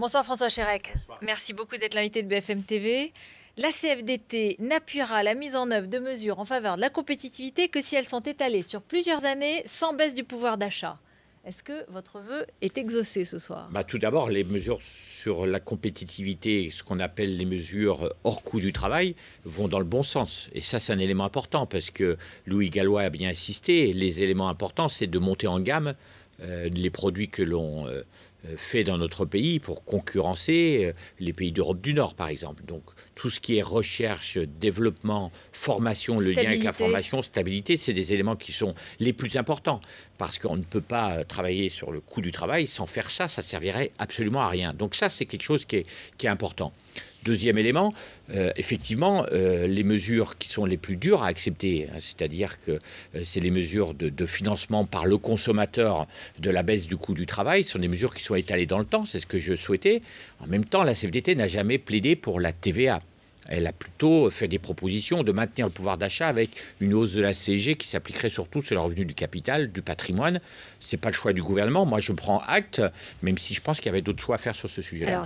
Bonsoir François Chérec. Merci beaucoup d'être l'invité de BFM TV. La CFDT n'appuiera la mise en œuvre de mesures en faveur de la compétitivité que si elles sont étalées sur plusieurs années sans baisse du pouvoir d'achat. Est-ce que votre vœu est exaucé ce soir? Tout d'abord, les mesures sur la compétitivité, ce qu'on appelle les mesures hors coût du travail, vont dans le bon sens. Et ça, c'est un élément important parce que Louis Gallois a bien insisté. Les éléments importants, c'est de monter en gamme les produits que l'on fait dans notre pays pour concurrencer les pays d'Europe du Nord, par exemple. Donc, tout ce qui est recherche, développement, formation, le lien avec la formation, stabilité, c'est des éléments qui sont les plus importants. Parce qu'on ne peut pas travailler sur le coût du travail. Sans faire ça, ça ne servirait absolument à rien. Donc ça, c'est quelque chose qui est important. Deuxième élément, effectivement, les mesures qui sont les plus dures à accepter, hein, c'est-à-dire que c'est les mesures de financement par le consommateur de la baisse du coût du travail, ce sont des mesures qui sont étalées dans le temps, c'est ce que je souhaitais. En même temps, la CFDT n'a jamais plaidé pour la TVA. Elle a plutôt fait des propositions de maintenir le pouvoir d'achat avec une hausse de la CSG qui s'appliquerait surtout sur le revenu du capital, du patrimoine. Ce n'est pas le choix du gouvernement. Moi, je prends acte, même si je pense qu'il y avait d'autres choix à faire sur ce sujet-là.